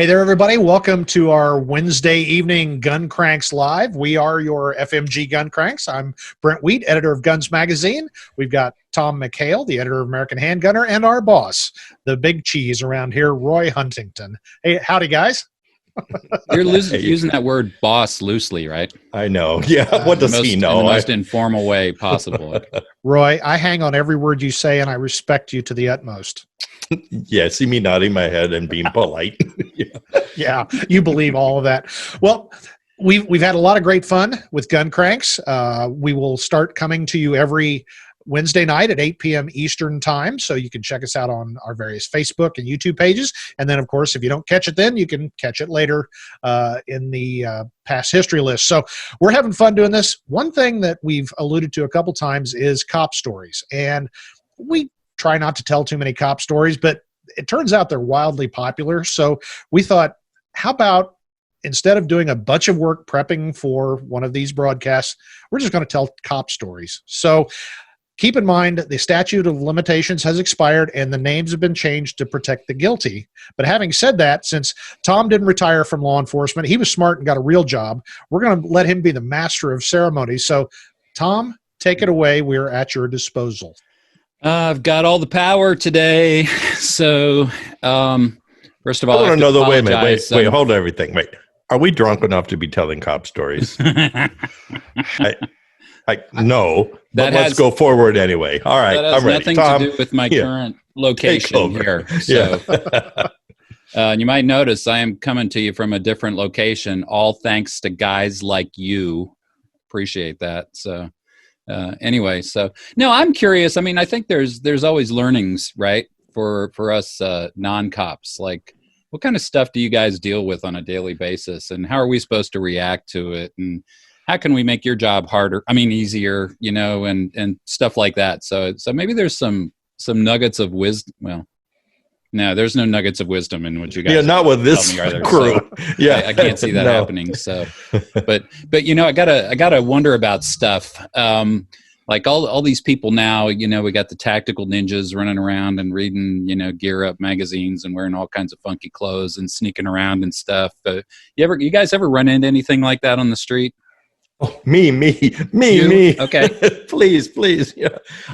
Hey there, everybody. Welcome to our Wednesday evening Gun Cranks Live. We are your FMG Gun Cranks. I'm Brent Wheat, editor of Guns Magazine. We've got Tom McHale, the editor of American Handgunner, and our boss, the big cheese around here, Roy Huntington. Hey, howdy, guys. You're using that word boss loosely, right? I know. Yeah. What does he know? In the most informal way possible. Roy, I hang on every word you say, and I respect you to the utmost. Yeah, see me nodding my head and being polite. Yeah, you believe all of that. Well, we've had a lot of great fun with Gun Cranks. We will start coming to you every Wednesday night at 8 p.m. Eastern time, so you can check us out on our various Facebook and YouTube pages. And then, of course, if you don't catch it then, you can catch it later in the past history list. So we're having fun doing this. One thing that we've alluded to a couple times is cop stories. And we try not to tell too many cop stories, but it turns out they're wildly popular. So we thought, how about instead of doing a bunch of work prepping for one of these broadcasts, we're just going to tell cop stories. So keep in mind the statute of limitations has expired and the names have been changed to protect the guilty. But having said that, since Tom didn't retire from law enforcement, he was smart and got a real job. We're going to let him be the master of ceremonies. So Tom, take it away. We're at your disposal. I've got all the power today. So, first of all, I want to know the wait, hold everything. Wait, are we drunk enough to be telling cop stories? No, but let's go forward anyway. All right, I'm ready. That has nothing to do with my current location here. So, you might notice I am coming to you from a different location, all thanks to guys like you. Appreciate that. So. Anyway, so no, I'm curious. I mean, I think there's always learnings, right? For us non-cops, like what kind of stuff do you guys deal with on a daily basis, and how are we supposed to react to it, and how can we make your job harder? I mean, easier, and stuff like that. So maybe there's some nuggets of wisdom. Well, no, there's no nuggets of wisdom in what you guys. Yeah, not with this crew. So yeah, I can't see that happening. So, but I gotta wonder about stuff. Like all these people now, we got the tactical ninjas running around and reading, Gear Up magazines and wearing all kinds of funky clothes and sneaking around and stuff. You guys ever run into anything like that on the street? Oh, me. Okay. Please. Yeah.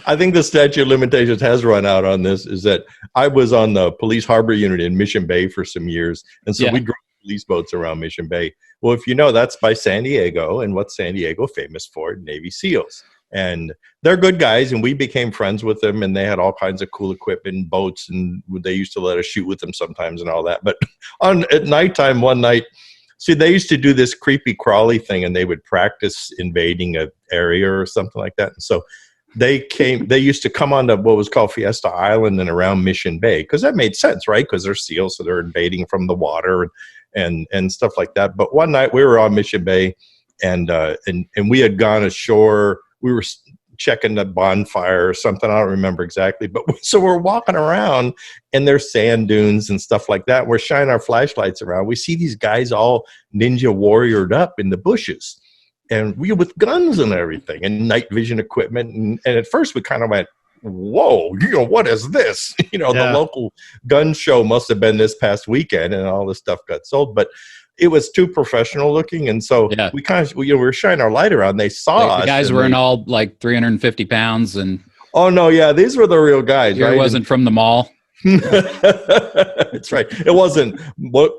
I think the statute of limitations has run out on this. Is that I was on the police harbor unit in Mission Bay for some years. And so we drove police boats around Mission Bay. Well, if you know, that's by San Diego. And what's San Diego famous for? Navy SEALs. And they're good guys. And we became friends with them. And they had all kinds of cool equipment, boats. And they used to let us shoot with them sometimes and all that. But at nighttime, one night, see, they used to do this creepy crawly thing, and they would practice invading an area or something like that. And so they used to come onto what was called Fiesta Island and around Mission Bay, because that made sense, right? Because they're SEALs, so they're invading from the water and stuff like that. But one night we were on Mission Bay, and we had gone ashore. We were checking the bonfire or something. I don't remember exactly. But so we're walking around and there's sand dunes and stuff like that. We're shining our flashlights around. We see these guys all ninja warriored up in the bushes and we with guns and everything and night vision equipment. And at first we kind of went, whoa, what is this? The local gun show must have been this past weekend and all this stuff got sold. But it was too professional looking, and so we kind of we were shining our light around. They saw us. The guys were in all like 350 pounds, and these were the real guys. It wasn't from the mall. That's right. It wasn't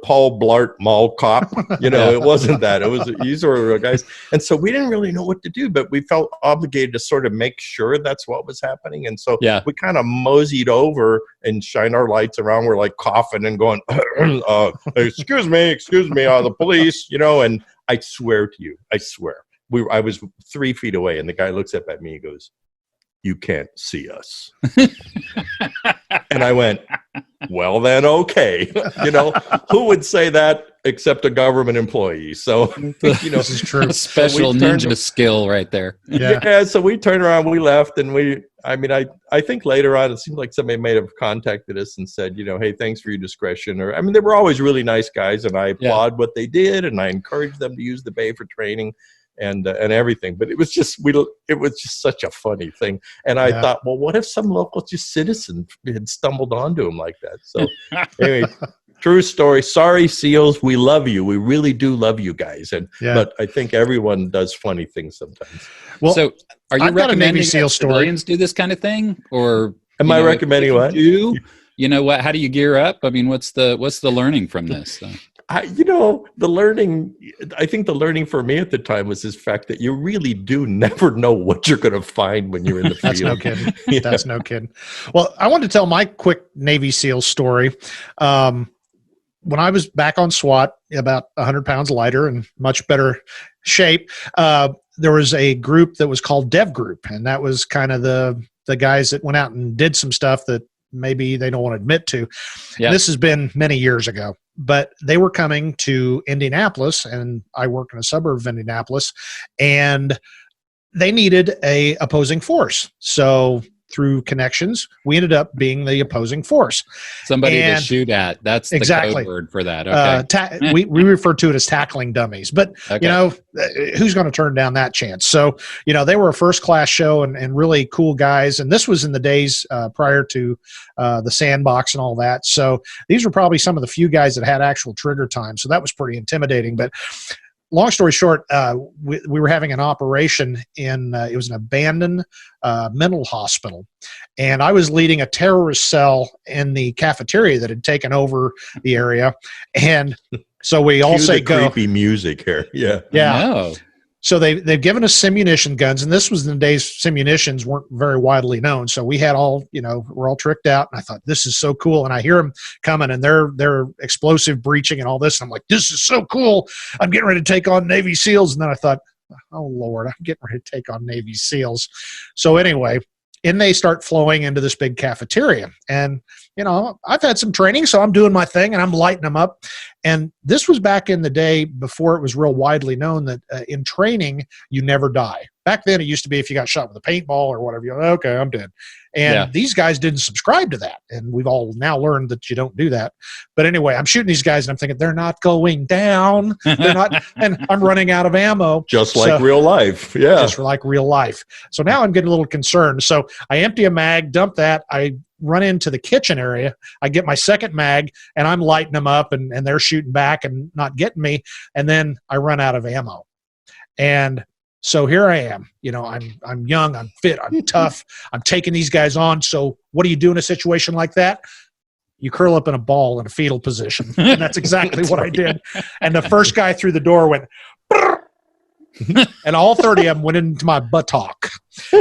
Paul Blart Mall Cop. It wasn't that. It was these were real guys, and so we didn't really know what to do, but we felt obligated to sort of make sure that's what was happening, and so we kind of moseyed over and shined our lights around. We're like coughing and going, "Excuse me, the police," And I swear to you, I was 3 feet away, and the guy looks up at me. He goes, "You can't see us." And I went, well, then, okay. Who would say that except a government employee? So, this is true. Special ninja skill right there. Yeah. So we turned around, we left, and I think later on, it seemed like somebody may have contacted us and said, hey, thanks for your discretion. Or, they were always really nice guys, and I applaud what they did, and I encouraged them to use the Bay for training. And everything, but it was just such a funny thing. And I thought, well, what if some local citizen had stumbled onto him like that? So anyway, True story. Sorry, SEALs. We love you. We really do love you guys. But I think everyone does funny things sometimes. Well, so are you I've got a recommending Navy SEAL story. civilians do this kind of thing, or am I recommending what? What? How do you gear up? I mean, what's the learning from this? The learning, I think the learning for me at the time was this fact that you really do never know what you're going to find when you're in the field. That's no kidding. That's no kidding. Well, I wanted to tell my quick Navy SEAL story. When I was back on SWAT, about 100 pounds lighter and much better shape, there was a group that was called Dev Group, and that was kind of the guys that went out and did some stuff that maybe they don't want to admit to. Yeah. This has been many years ago, but they were coming to Indianapolis, and I work in a suburb of Indianapolis, and they needed a opposing force. So through connections, we ended up being the opposing force. Somebody to shoot at. That's the code word for that. Okay. We refer to it as tackling dummies. But, who's going to turn down that chance? So, they were a first-class show and really cool guys. And this was in the days prior to the sandbox and all that. So these were probably some of the few guys that had actual trigger time. So that was pretty intimidating. But long story short, we were having an operation it was an abandoned mental hospital. And I was leading a terrorist cell in the cafeteria that had taken over the area. And so we all say go. Creepy music here. Yeah. Yeah. No. So they've given us simunition guns, and this was in the days simunitions weren't very widely known. So we had we're all tricked out, and I thought, this is so cool. And I hear them coming, and they're explosive breaching and all this. And I'm like, this is so cool. I'm getting ready to take on Navy SEALs. And then I thought, oh Lord, I'm getting ready to take on Navy SEALs. So anyway, and they start flowing into this big cafeteria. And, I've had some training, so I'm doing my thing and I'm lighting them up. And this was back in the day before it was real widely known that in training, you never die. Back then, it used to be if you got shot with a paintball or whatever, you're like, okay, I'm dead. And these guys didn't subscribe to that. And we've all now learned that you don't do that. But anyway, I'm shooting these guys and I'm thinking, they're not going down. They're not. And I'm running out of ammo. Just like real life. Yeah. Just like real life. So now I'm getting a little concerned. So I empty a mag, dump that. I run into the kitchen area. I get my second mag and I'm lighting them up and they're shooting back and not getting me. And then I run out of ammo. And so here I am, I'm young, I'm fit, I'm tough, I'm taking these guys on. So what do you do in a situation like that? You curl up in a ball in a fetal position. And that's exactly what I did. And the first guy through the door went, and all 30 of them went into my buttock.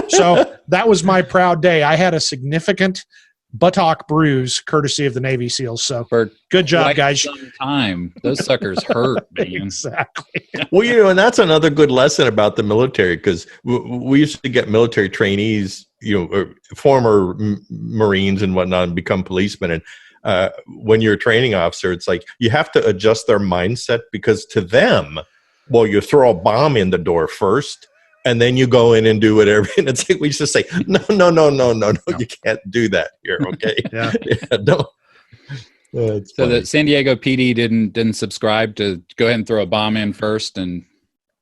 So that was my proud day. I had a significant buttock bruise courtesy of the Navy SEALs. So good job, guys. Time those suckers hurt, man. Exactly. Well, and that's another good lesson about the military, because we used to get military trainees, or former Marines and whatnot, and become policemen. And when you're a training officer, it's like you have to adjust their mindset, because to them, you throw a bomb in the door first, and then you go in and do whatever. And it's like we used to say, no, you can't do that here, okay? Yeah. No. So the San Diego PD didn't subscribe to go ahead and throw a bomb in first and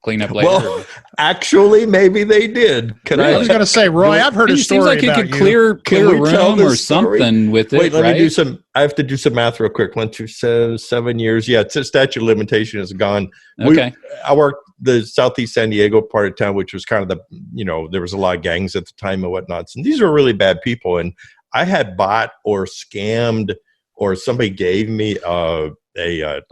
clean up later? Well, actually, maybe they did. I was going to say, Roy, I've heard a story about you. It seems like you could clear a room or something with it. Wait, let me do some. I have to do some math real quick. 1 through 7 years. Yeah, it's a statute of limitation is gone. Okay. I worked the Southeast San Diego part of town, which was kind of there was a lot of gangs at the time and whatnot. And these were really bad people. And I had bought or scammed, or somebody gave me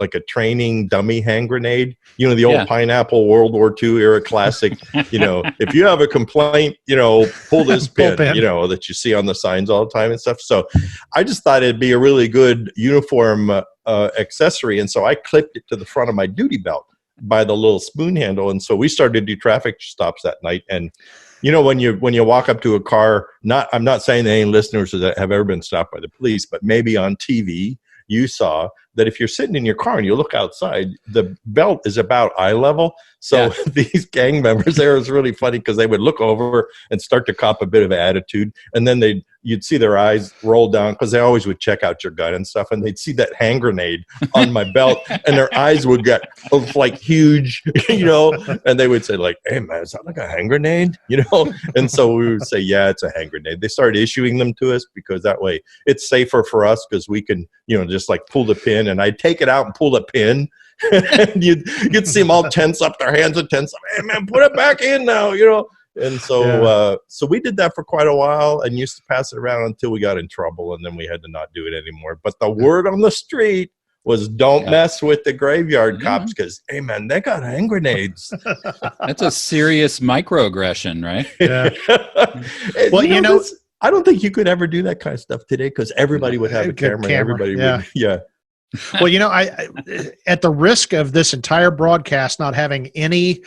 like a training dummy hand grenade, the old pineapple World War II era classic. If you have a complaint, pull this pin, that you see on the signs all the time and stuff. So I just thought it'd be a really good uniform accessory. And so I clipped it to the front of my duty belt by the little spoon handle. And so we started to do traffic stops that night. And when you walk up to a car, I'm not saying that any listeners that have ever been stopped by the police, but maybe on TV you saw that if you're sitting in your car and you look outside, the belt is about eye level. So these gang members there, is really funny because they would look over and start to cop a bit of attitude. And then you'd see their eyes roll down, because they always would check out your gun and stuff. And they'd see that hand grenade on my belt, and their eyes would get like huge, and they would say like, hey man, is that like a hand grenade? And so we would say, yeah, it's a hand grenade. They started issuing them to us because that way it's safer for us, because we can, just like pull the pin in, and I'd take it out and pull the pin. And you'd see them all tense up, their hands would tense up. Hey man, put it back in now, And so so we did that for quite a while and used to pass it around until we got in trouble, and then we had to not do it anymore. But the word on the street was don't mess with the graveyard cops, because, hey man, they got hand grenades. That's a serious microaggression, right? Yeah. Well, I don't think you could ever do that kind of stuff today, because everybody would have a camera. Everybody would. Yeah. Well, I at the risk of this entire broadcast not having any,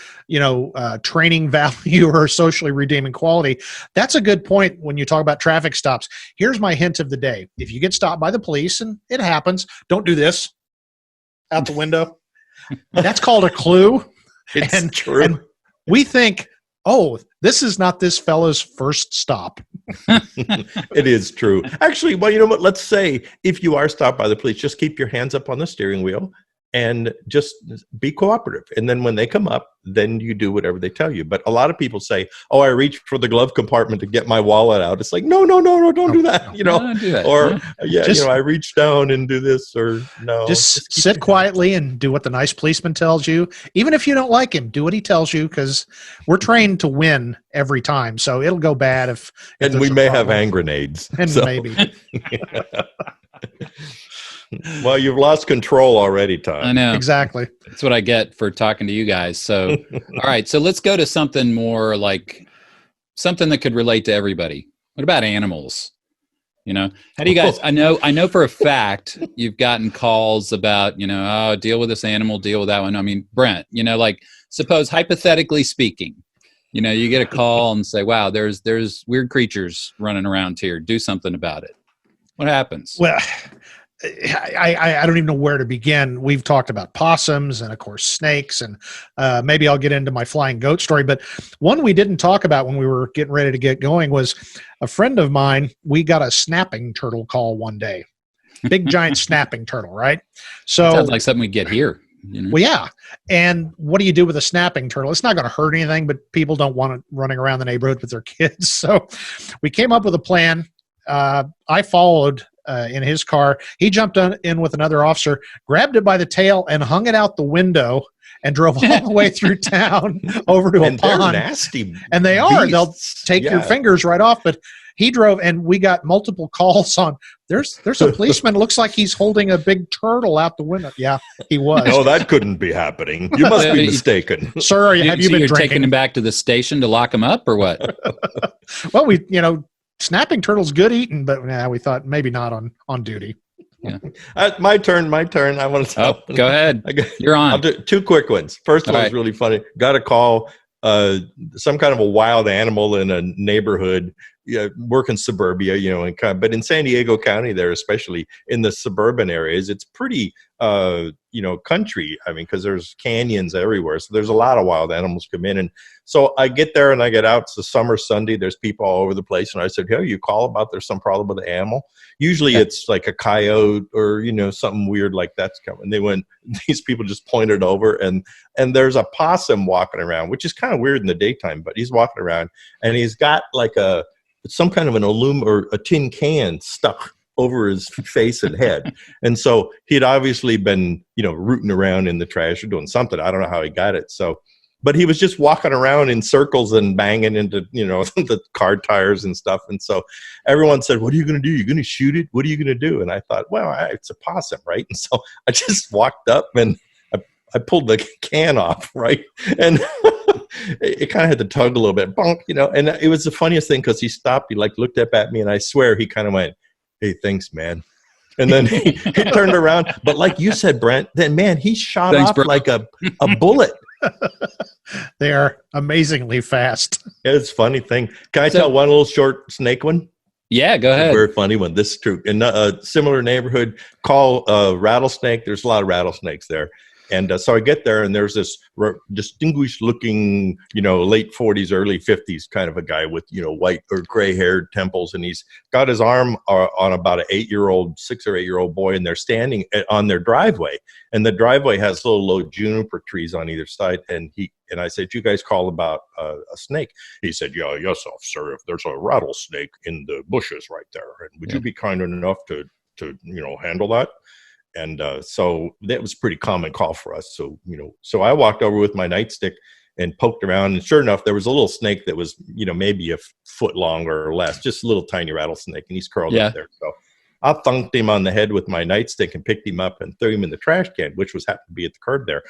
training value or socially redeeming quality, that's a good point when you talk about traffic stops. Here's my hint of the day. If you get stopped by the police, and it happens, don't do this out the window. That's called a clue. It's true. And we think, oh, this is not this fella's first stop. It is true. Actually, well, you know what? Let's say if you are stopped by the police, just keep your hands up on the steering wheel and just be cooperative. And then when they come up, then you do whatever they tell you. But a lot of people say, oh, I reached for the glove compartment to get my wallet out. It's like, no, don't do that. Don't do that. Or, I reach down and do this, or no. Just sit quietly and do what the nice policeman tells you. Even if you don't like him, do what he tells you, because we're trained to win every time. So it'll go bad if and we may have hand grenades. And maybe. Well, you've lost control already, Tom. I know. Exactly. That's what I get for talking to you guys. So, all right. So let's go to something more like something that could relate to everybody. What about animals? How do you guys, I know for a fact you've gotten calls about, oh, deal with this animal, deal with that one. I mean, Brent, suppose hypothetically speaking, you get a call and say, wow, there's weird creatures running around here. Do something about it. What happens? Well, I don't even know where to begin. We've talked about possums and, of course, snakes, and maybe I'll get into my flying goat story. But one we didn't talk about when we were getting ready to get going was a friend of mine. We got a snapping turtle call one day. Big, giant snapping turtle, right? So sounds like something we get here. Well, yeah. And what do you do with a snapping turtle? It's not going to hurt anything, but people don't want it running around the neighborhood with their kids. So we came up with a plan. I followed in his car. He jumped in with another officer, grabbed it by the tail, and hung it out the window, and drove all the way through town over to a pond. They're nasty. And they are. Beasts. They'll take your fingers right off. But he drove, and we got multiple calls on. There's a policeman. Looks like he's holding a big turtle out the window. Yeah, he was. No, that couldn't be happening. You must be mistaken, sir. Have you been you're drinking? Taking him back to the station to lock him up, or what? Well, snapping turtle's good eating, but we thought maybe not on duty. Yeah. My turn. I want to tell. Oh, go ahead. You're on. I'll do two quick ones. First one is really funny. Got a call, some kind of a wild animal in a neighborhood, work in suburbia, but in San Diego County there, especially in the suburban areas, it's pretty, country. I mean, because there's canyons everywhere. So there's a lot of wild animals come in. And so I get there and I get out. It's a summer Sunday. There's people all over the place. And I said, hey, you call about there's some problem with the animal. Usually it's like a coyote or, something weird like that's coming. These people just pointed over and there's a possum walking around, which is kind of weird in the daytime, but he's walking around and he's got like some kind of an aluminum or a tin can stuck over his face and head. And so he'd obviously been, rooting around in the trash or doing something. I don't know how he got it. So, but he was just walking around in circles and banging into, the car tires and stuff. And so everyone said, what are you going to do? You're going to shoot it? What are you going to do? And I thought, well, it's a possum, right? And so I just walked up and I pulled the can off, right? And it kind of had to tug a little bit, bonk, and it was the funniest thing because he stopped, he looked up at me, and I swear he kind of went, hey, thanks, man. And then he turned around. But like you said, Brent, then, man, he shot off bro. Like a bullet. They are amazingly fast. It's a funny thing. Can I tell one little short snake one? Yeah, go ahead. Very funny one. This is true. In a similar neighborhood, call rattlesnake. There's a lot of rattlesnakes there. And so I get there, and there's this distinguished-looking, late 40s, early 50s kind of a guy with, white or gray-haired temples, and he's got his arm on about an 6 or 8 year old boy, and they're standing on their driveway, and the driveway has little low juniper trees on either side, and I said, you guys call about a snake? He said, yes, officer, if there's a rattlesnake in the bushes right there, and would you be kind enough to handle that? And so that was a pretty common call for us. So, so I walked over with my nightstick and poked around, and sure enough, there was a little snake that was, maybe a foot long or less, just a little tiny rattlesnake, and he's curled up there. So I thunked him on the head with my nightstick and picked him up and threw him in the trash can, which was happened to be at the curb there.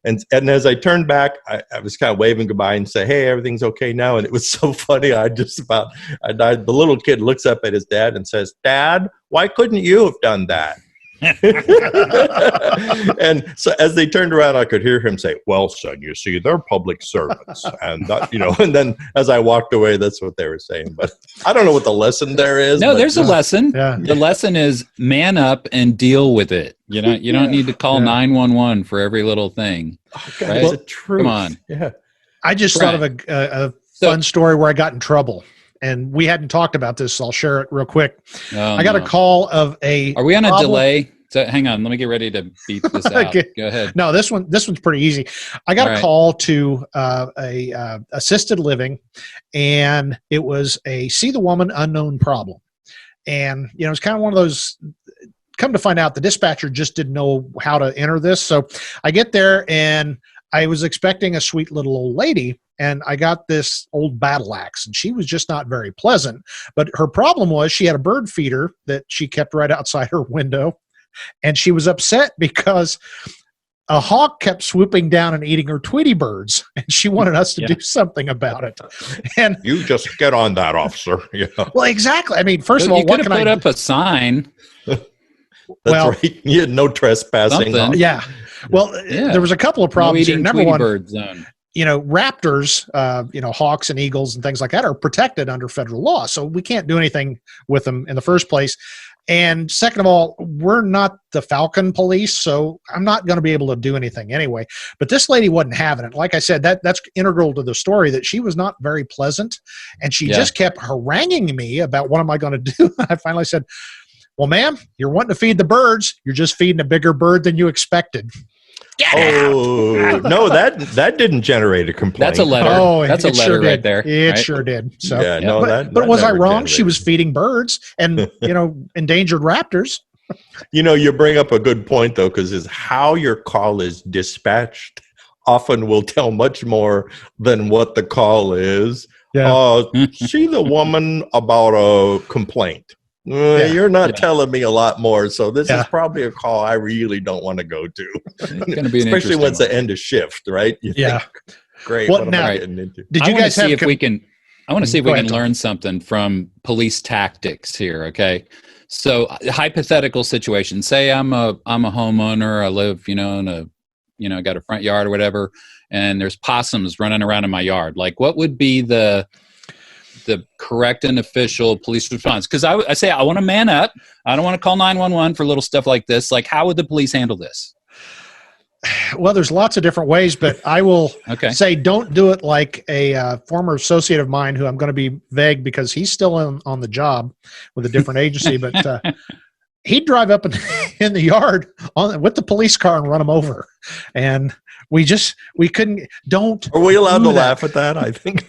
And as I turned back, I was kind of waving goodbye and say, "Hey, everything's okay now." And it was so funny. I died. The little kid looks up at his dad and says, "Dad, why couldn't you have done that?" And so as they turned around, I could hear him say, "Well, son, you see, they're public servants." And that, and then as I walked away, that's what they were saying. But I don't know what the lesson there is. No, there's a lesson. Yeah. The lesson is man up and deal with it. You don't need to call 911 for every little thing. Oh, God, right? it's the truth. Come on. Yeah. I just thought of a fun story where I got in trouble. And we hadn't talked about this, so I'll share it real quick. I got a call of a. Are we on a delay? So hang on, let me get ready to beat this out. Okay. Go ahead. No, this one's pretty easy. I got a call to a assisted living, and it was a see the woman unknown problem, and it's kind of one of those. Come to find out, the dispatcher just didn't know how to enter this, so I get there and I was expecting a sweet little old lady. And I got this old battle axe, and she was just not very pleasant. But her problem was she had a bird feeder that she kept right outside her window. And she was upset because a hawk kept swooping down and eating her Tweety birds. And she wanted us to do something about it. And you just get on that, officer. Yeah. Well, exactly. I mean, first of all, what can I put up a sign? That's right. You had no trespassing. Yeah. Well, there was a couple of problems here. Number one, bird zone. Raptors, hawks and eagles and things like that are protected under federal law. So we can't do anything with them in the first place. And second of all, we're not the Falcon police, so I'm not going to be able to do anything anyway. But this lady wasn't having it. Like I said, that's integral to the story, that she was not very pleasant. And she just kept haranguing me about what am I going to do. I finally said, "Well, ma'am, you're wanting to feed the birds. You're just feeding a bigger bird than you expected." No, that didn't generate a complaint. That's a letter. Oh, that's a letter right there. It sure did. So, yeah, but was I wrong? She was feeding birds and endangered raptors. You bring up a good point though, because how your call is dispatched often will tell much more than what the call is. Yeah. See the woman about a complaint. You're not telling me a lot more, so this is probably a call I really don't want to go to. It's going to be especially when it's the end of shift, right? You think, great. Well, what am I getting into? Did you guys have? I want to see if we can learn something from police tactics here. Okay, so hypothetical situation. Say I'm a homeowner. I live, in a got a front yard or whatever, and there's possums running around in my yard. Like, what would be the correct and official police response? Because I say I want to man up. I don't want to call 911 for little stuff like this. Like, how would the police handle this? Well, there's lots of different ways, but I will say don't do it like a former associate of mine who I'm going to be vague because he's still on the job with a different agency, but he'd drive up in the yard with the police car and run him over. And we couldn't. Are we allowed to laugh at that? I think.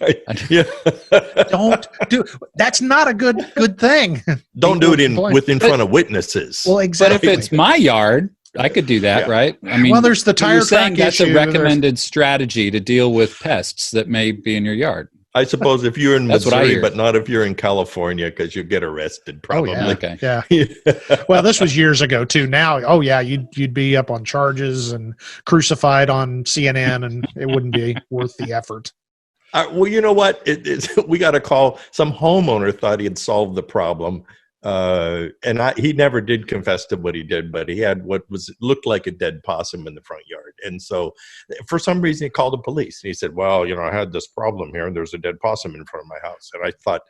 Don't do. That's not a good thing. Don't do it in front of witnesses. Well, exactly. But if it's my yard, I could do that, right? I mean, well, there's the tire track issue. That's a recommended strategy to deal with pests that may be in your yard. I suppose if you're in Missouri, but not if you're in California, because you get arrested probably. Oh, yeah. Yeah. Well, this was years ago too. Now, you'd be up on charges and crucified on CNN, and it wouldn't be worth the effort. Well, you know what? We got a call. Some homeowner thought he had solved the problem. He never did confess to what he did, but he had looked like a dead possum in the front yard. And so for some reason he called the police and he said, "Well, I had this problem here and there's a dead possum in front of my house." And I thought,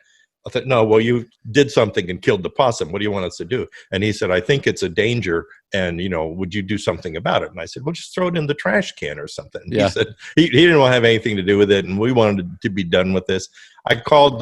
no, well, you did something and killed the possum. What do you want us to do? And he said, "I think it's a danger. And, would you do something about it?" And I said, "Well, just throw it in the trash can or something." Yeah. He said he didn't want to have anything to do with it. And we wanted to be done with this. I called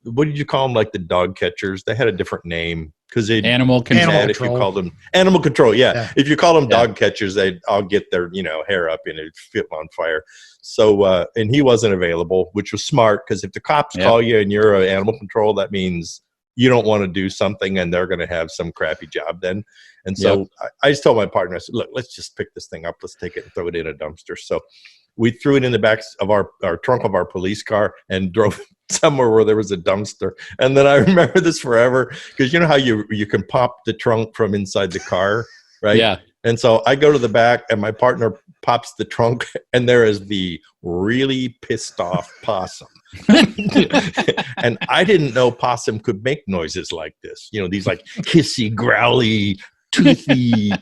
what did you call them? Like the dog catchers? They had a different name because they animal control. If you called them animal control, if you call them dog catchers, they'd all get their hair up and it'd fit on fire. So and he wasn't available, which was smart because if the cops call you and you're an animal control, that means you don't want to do something and they're going to have some crappy job then. And so I just told my partner, I said, look, let's just pick this thing up. Let's take it and throw it in a dumpster. So we threw it in the back of our trunk of our police car and drove somewhere where there was a dumpster. And then I remember this forever, because you know how you can pop the trunk from inside the car, right? Yeah. And so I go to the back and my partner pops the trunk and there is the really pissed off possum. And I didn't know possum could make noises like this. You know, these like hissy, growly, toothy,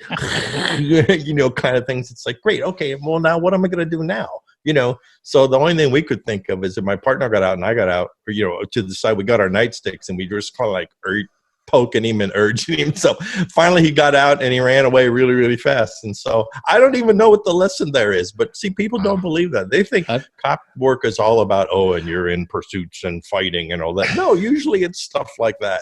you know, kind of things. It's like, great. Okay. Well, now what am I going to do now? You know, so the only thing we could think of is that my partner got out and I got out, or, you know, to the side, we got our nightsticks and we just kind of like poking him and urging him. So finally he got out and he ran away really, really fast. And so I don't even know what the lesson there is, but see, people don't believe that. They think cop work is all about, and you're in pursuits and fighting and all that. No, usually it's stuff like that.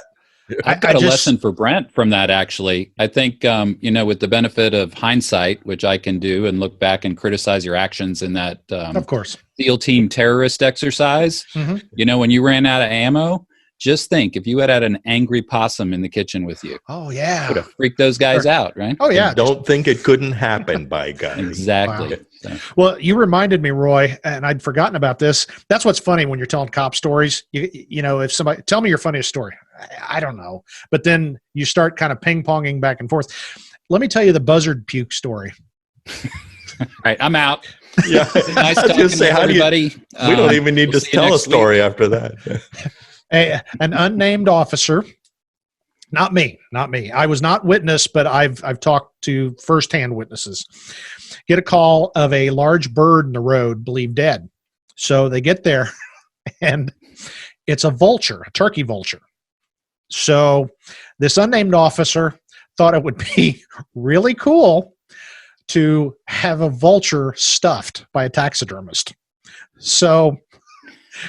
I've got a lesson for Brent from that, actually. I think, you know, with the benefit of hindsight, which I can do and look back and criticize your actions in that of course, SEAL team terrorist exercise, you know, when you ran out of ammo, just think if you had an angry possum in the kitchen with you. Oh, yeah. Would have freaked those guys out, right? Oh, yeah. And don't think it couldn't happen, by God. Exactly. Wow. So. Well, you reminded me, Roy, and I'd forgotten about this. That's what's funny when you're telling cop stories. You know, if somebody, tell me your funniest story. I don't know. But then you start kind of ping-ponging back and forth. Let me tell you the buzzard puke story. All right, I'm out. Yeah. Nice talking to everybody. We don't even need to tell a story after that. An unnamed officer, not me. I was not witness, but I've talked to firsthand witnesses. Get a call of a large bird in the road, believed dead. So they get there, and it's a vulture, a turkey vulture. So this unnamed officer thought it would be really cool to have a vulture stuffed by a taxidermist. So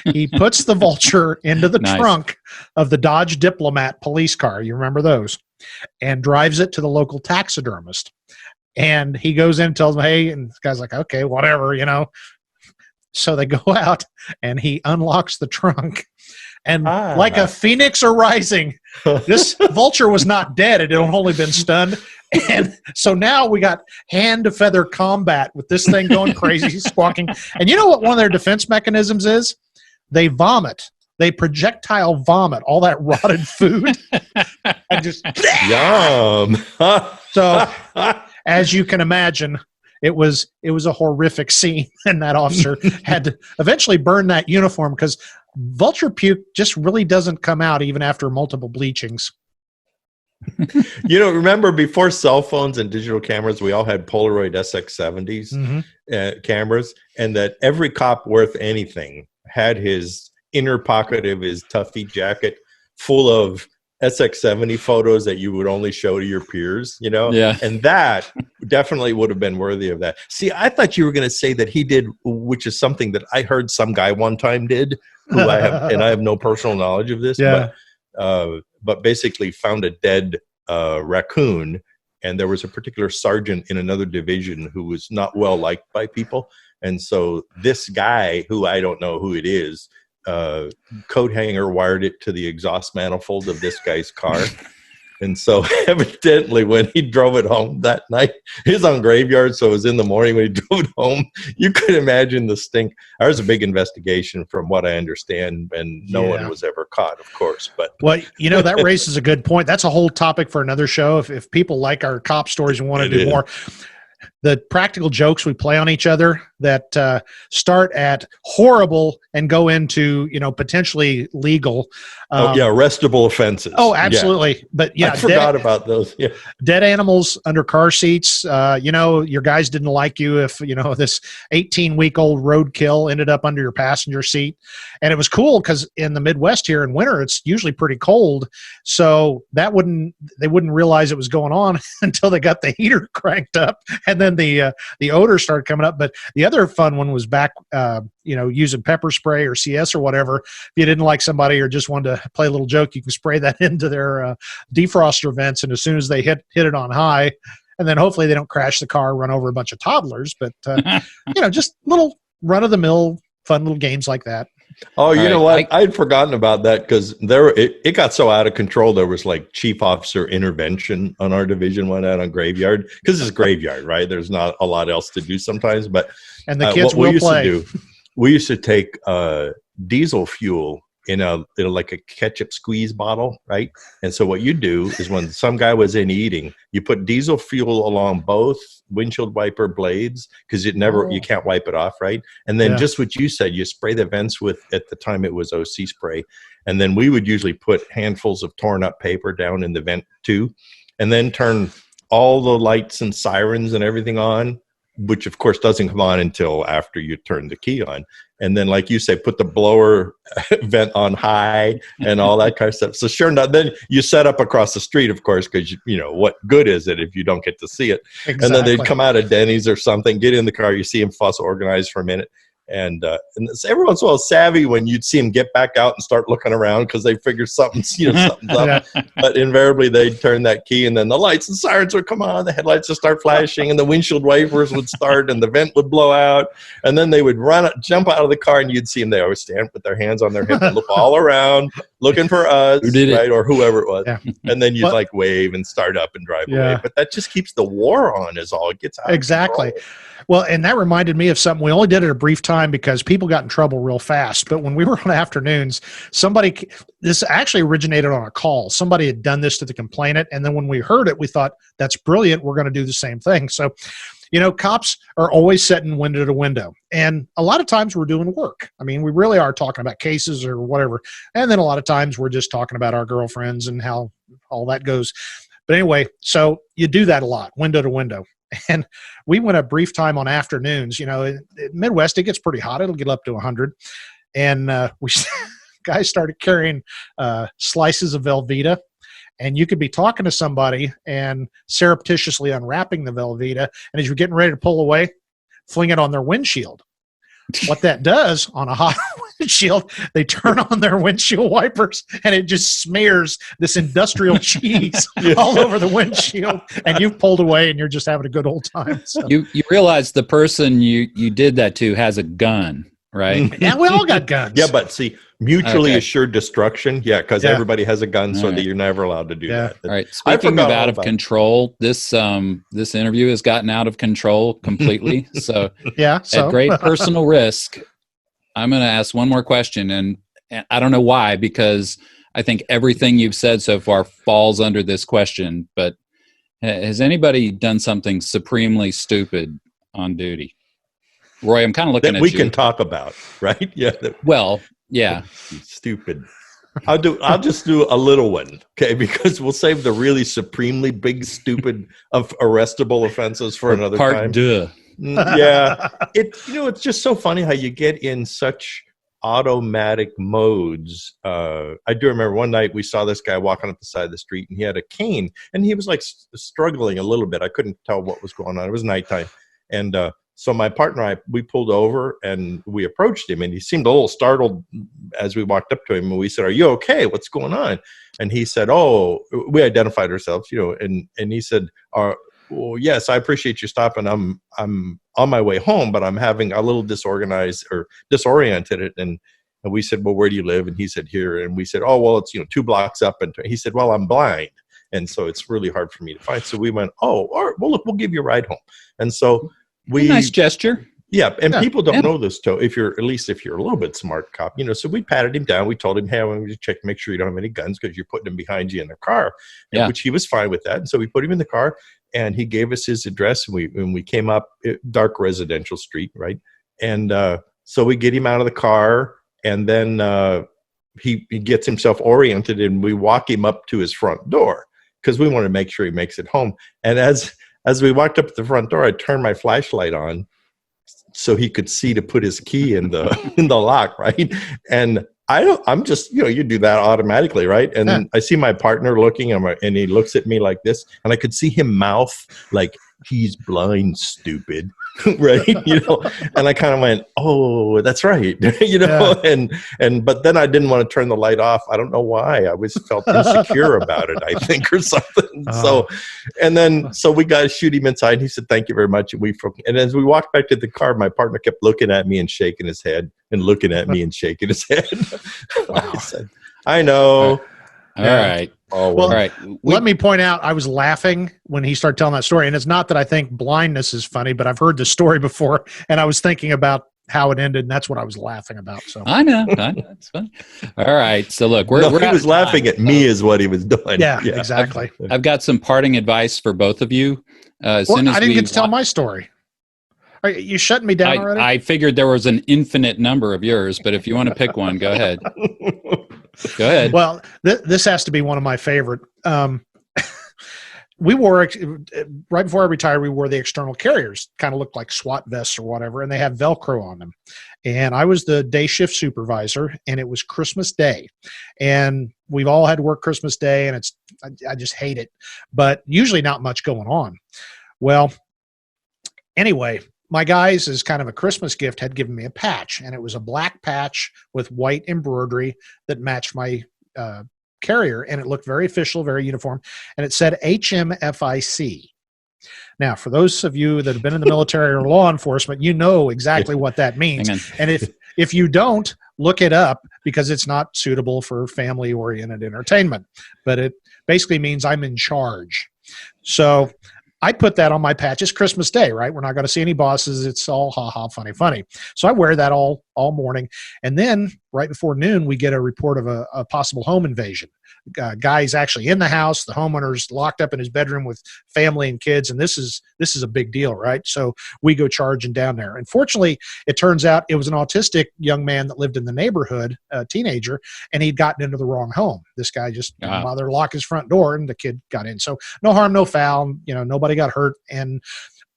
he puts the vulture into the trunk of the Dodge Diplomat police car. You remember those? And drives it to the local taxidermist. And he goes in and tells him, hey, and this guy's like, okay, whatever, you know. So they go out and he unlocks the trunk. And like a phoenix arising, this vulture was not dead. It had only been stunned. And so now we got hand-to-feather combat with this thing going crazy, squawking. And you know what one of their defense mechanisms is? They vomit. They projectile vomit all that rotted food. And just yum. So, as you can imagine, it was a horrific scene, and that officer had to eventually burn that uniform because vulture puke just really doesn't come out even after multiple bleachings. You know, remember before cell phones and digital cameras, we all had Polaroid SX70s cameras, and that every cop worth anything had his inner pocket of his Tuffy jacket full of SX70 photos that you would only show to your peers, you know? Yeah. And that definitely would have been worthy of that. See, I thought you were going to say that he did, which is something that I heard some guy one time did, who I have no personal knowledge of this, but basically found a dead raccoon, and there was a particular sergeant in another division who was not well liked by people. And so this guy, who I don't know who it is, coat hanger wired it to the exhaust manifold of this guy's car. And so evidently when he drove it home that night, he was on graveyard, so it was in the morning when he drove it home. You could imagine the stink. There was a big investigation from what I understand, and no one was ever caught, of course. But well, you know, that raises a good point. That's a whole topic for another show. If people like our cop stories and want to do more. The practical jokes we play on each other that start at horrible and go into, you know, potentially legal. Arrestable offenses. Oh, absolutely. Yeah. But yeah, I forgot about those. Yeah. Dead animals under car seats. You know, your guys didn't like you if, you know, this 18-week-old roadkill ended up under your passenger seat. And it was cool because in the Midwest here in winter, it's usually pretty cold. So they wouldn't realize it was going on until they got the heater cranked up. And then the odor started coming up. But the other fun one was back, you know, using pepper spray or CS or whatever. If you didn't like somebody or just wanted to play a little joke, you can spray that into their defroster vents. And as soon as they hit it on high, and then hopefully they don't crash the car, run over a bunch of toddlers. But, you know, just little run-of-the-mill fun little games like that. Oh, you know what? I'd forgotten about that because it got so out of control. There was like chief officer intervention on our division one out on graveyard because it's graveyard, right? There's not a lot else to do sometimes. But and the kids will play. We used to take diesel fuel in like a ketchup squeeze bottle, right? And so what you do is when some guy was in eating, you put diesel fuel along both windshield wiper blades because you can't wipe it off, right? And then just what you said, you spray the vents with, at the time it was OC spray, and then we would usually put handfuls of torn up paper down in the vent too, and then turn all the lights and sirens and everything on, which of course doesn't come on until after you turn the key on. And then, like you say, put the blower vent on high and all that kind of stuff. So sure enough, then you set up across the street, of course, because, you know, what good is it if you don't get to see it? Exactly. And then they'd come out of Denny's or something, get in the car, you see them fuss organized for a minute. And every once in a while, savvy when you'd see them get back out and start looking around because they figure something's up. But invariably, they'd turn that key, and then the lights and sirens would come on, the headlights would start flashing, and the windshield wipers would start, and the vent would blow out. And then they would jump out of the car, and you'd see them. They always stand with their hands on their hips and look all around, looking for us, right, or whoever it was. Yeah. And then you'd like wave and start up and drive away. But that just keeps the war on, is all. It gets out exactly. of control. Well, and that reminded me of something. We only did it a brief time because people got in trouble real fast. But when we were on afternoons, this actually originated on a call. Somebody had done this to the complainant. And then when we heard it, we thought, that's brilliant. We're going to do the same thing. So, you know, cops are always sitting window to window. And a lot of times we're doing work. I mean, we really are talking about cases or whatever. And then a lot of times we're just talking about our girlfriends and how all that goes. But anyway, so you do that a lot, window to window. And we went a brief time on afternoons. You know, in Midwest, it gets pretty hot. It'll get up to 100. And guys started carrying slices of Velveeta. And you could be talking to somebody and surreptitiously unwrapping the Velveeta. And as you're getting ready to pull away, fling it on their windshield. What that does on a hot windshield, they turn on their windshield wipers and it just smears this industrial cheese all over the windshield, and you've pulled away and you're just having a good old time. So. You realize the person you did that to has a gun, right? Yeah, we all got guns. Yeah, but see, mutually assured destruction. Yeah, because everybody has a gun, so that you're never allowed to do that. All right. Speaking of out of control, this interview has gotten out of control completely. So at great personal risk, I'm going to ask one more question, and I don't know why, because I think everything you've said so far falls under this question. But has anybody done something supremely stupid on duty? Roy, I'm kind of looking that at we you. can talk about, right? Yeah. Well, yeah. Stupid. I'll just do a little one, okay? Because we'll save the really supremely big, stupid, arrestable offenses for another part time. Deux. Yeah. It's just so funny how you get in such automatic modes. I do remember one night we saw this guy walking up the side of the street, and he had a cane, and he was like struggling a little bit. I couldn't tell what was going on. It was nighttime, and so my partner and I, we pulled over and we approached him, and he seemed a little startled as we walked up to him, and we said, "Are you okay? What's going on?" And he said, "Oh," we identified ourselves, and he said, "Well, yes, I appreciate you stopping. I'm on my way home, but I'm having a little disorganized or disoriented." And we said, "Well, where do you live?" And he said, "Here." And we said, "Oh, well, it's 2 blocks up." And he said, "Well, I'm blind, and so it's really hard for me to find." So we went, "Oh, all right, well, look, we'll give you a ride home." And so nice gesture. Yeah, and people don't know this, too, if you're a little bit smart cop, so we patted him down. We told him, "Hey, I want you to check, make sure you don't have any guns because you're putting them behind you in the car," which he was fine with that. And so we put him in the car, and he gave us his address, and we came up dark residential street, right? And so we get him out of the car, and then he gets himself oriented, and we walk him up to his front door because we want to make sure he makes it home. And as we walked up to the front door, I turned my flashlight on so he could see to put his key in the lock, right? And I'm just, you do that automatically, right? And I see my partner looking, and he looks at me like this, and I could see him mouth like, he's blind, stupid. Right. And I kind of went, oh, that's right. But then I didn't want to turn the light off. I don't know why. I always felt insecure about it, I think, or something. So we got to shoot him inside. He said, thank you very much. And as we walked back to the car, my partner kept looking at me and shaking his head and looking at me and shaking his head. Wow. I said, I know. All right. Oh, well, all right. Let me point out, I was laughing when he started telling that story. And it's not that I think blindness is funny, but I've heard the story before. And I was thinking about how it ended. And that's what I was laughing about. So I know. It's funny. All right. So look, he was laughing at me is what he was doing. Yeah. Exactly. I've got some parting advice for both of you. I didn't get to tell my story. Are you shutting me down already? I figured there was an infinite number of yours, but if you want to pick one, go ahead. Go ahead. Well, this has to be one of my favorite. We wore, right before I retired, we wore the external carriers, kind of looked like SWAT vests or whatever, and they have Velcro on them. And I was the day shift supervisor, and it was Christmas Day. And we've all had to work Christmas Day, and I just hate it. But usually not much going on. Well, anyway, my guys, as kind of a Christmas gift, had given me a patch, and it was a black patch with white embroidery that matched my carrier, and it looked very official, very uniform, and it said HMFIC. Now, for those of you that have been in the military or law enforcement, you know exactly what that means. And if you don't, look it up, because it's not suitable for family-oriented entertainment. But it basically means I'm in charge. So I put that on my patch. It's Christmas Day, right? We're not going to see any bosses. It's all ha-ha, funny. So I wear that all morning. And then right before noon, we get a report of a possible home invasion. Guy's actually in the house. The homeowner's locked up in his bedroom with family and kids. And this is a big deal, right? So we go charging down there. Unfortunately, it turns out it was an autistic young man that lived in the neighborhood, a teenager, and he'd gotten into the wrong home. This guy just mother locked his front door, and the kid got in. So no harm, no foul. Nobody got hurt.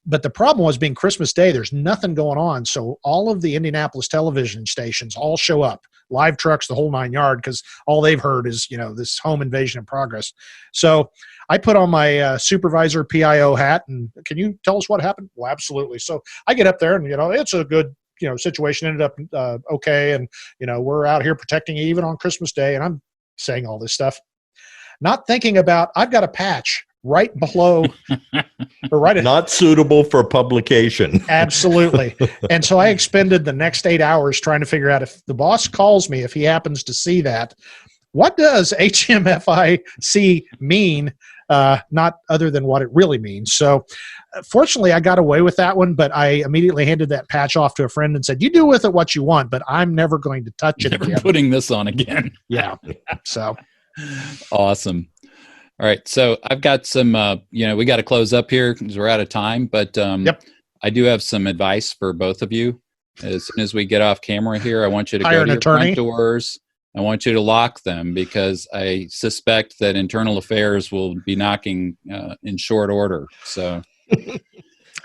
But the problem was, being Christmas Day, there's nothing going on. So all of the Indianapolis television stations all show up, live trucks, the whole 9 yards, because all they've heard is, this home invasion in progress. So I put on my supervisor PIO hat, and can you tell us what happened? Well, absolutely. So I get up there, and, it's a good, situation, ended up okay. And, we're out here protecting you even on Christmas Day. And I'm saying all this stuff, not thinking about, I've got a patch right below or not suitable for publication. Absolutely. And so I expended the next 8 hours trying to figure out, if the boss calls me, if he happens to see that, what does HMFIC mean? Not other than what it really means. So fortunately I got away with that one, but I immediately handed that patch off to a friend and said, you do with it what you want, but I'm never going to touch it again. Putting this on again. Yeah. So awesome. All right. So I've got some, we got to close up here because we're out of time, but I do have some advice for both of you. As soon as we get off camera here, I want you to go to your front doors. I want you to lock them, because I suspect that internal affairs will be knocking in short order. So.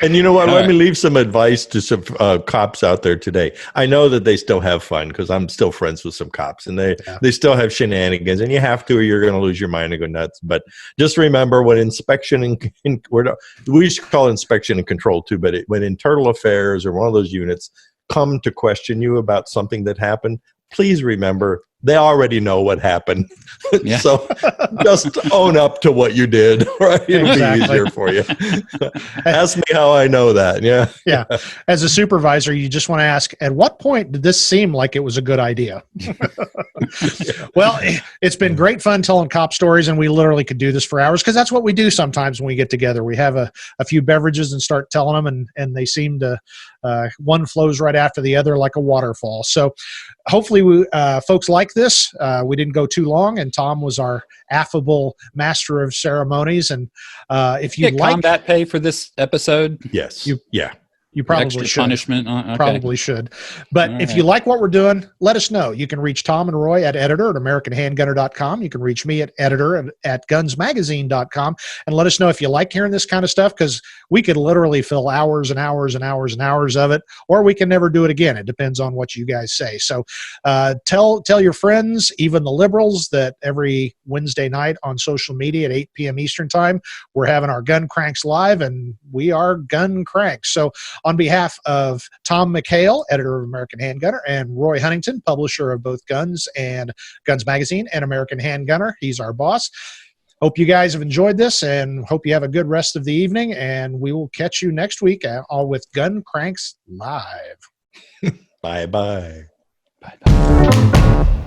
And you know what? Let me leave some advice to some cops out there today. I know that they still have fun, because I'm still friends with some cops, and they still have shenanigans, and you have to, or you're going to lose your mind and go nuts. But just remember, when inspection we used to call it inspection and control too, but when internal affairs or one of those units come to question you about something that happened, please remember, they already know what happened. Yeah. So just own up to what you did, right? It'll be easier for you. Ask me how I know that. Yeah. Yeah. As a supervisor, you just want to ask, at what point did this seem like it was a good idea? Well, it's been great fun telling cop stories, and we literally could do this for hours, because that's what we do sometimes when we get together. We have a few beverages and start telling them, and they seem to, one flows right after the other like a waterfall. So hopefully folks like this. We didn't go too long, and Tom was our affable master of ceremonies. And if you like combat pay for this episode, yes, You probably extra should. Punishment. Okay. Probably should. But All if right. you like what we're doing, let us know. You can reach Tom and Roy at editor@AmericanHandgunner.com. You can reach me at editor@gunsmagazine.com, and let us know if you like hearing this kind of stuff, because we could literally fill hours and hours and hours and hours of it, or we can never do it again. It depends on what you guys say. So tell your friends, even the liberals, that every Wednesday night on social media at 8 p.m. Eastern time, we're having our Gun Cranks live, and we are Gun Cranks. So on behalf of Tom McHale, editor of American Handgunner, and Roy Huntington, publisher of both Guns and Guns Magazine and American Handgunner, he's our boss. Hope you guys have enjoyed this, and hope you have a good rest of the evening, and we will catch you next week all with Gun Cranks Live. Bye-bye. Bye-bye.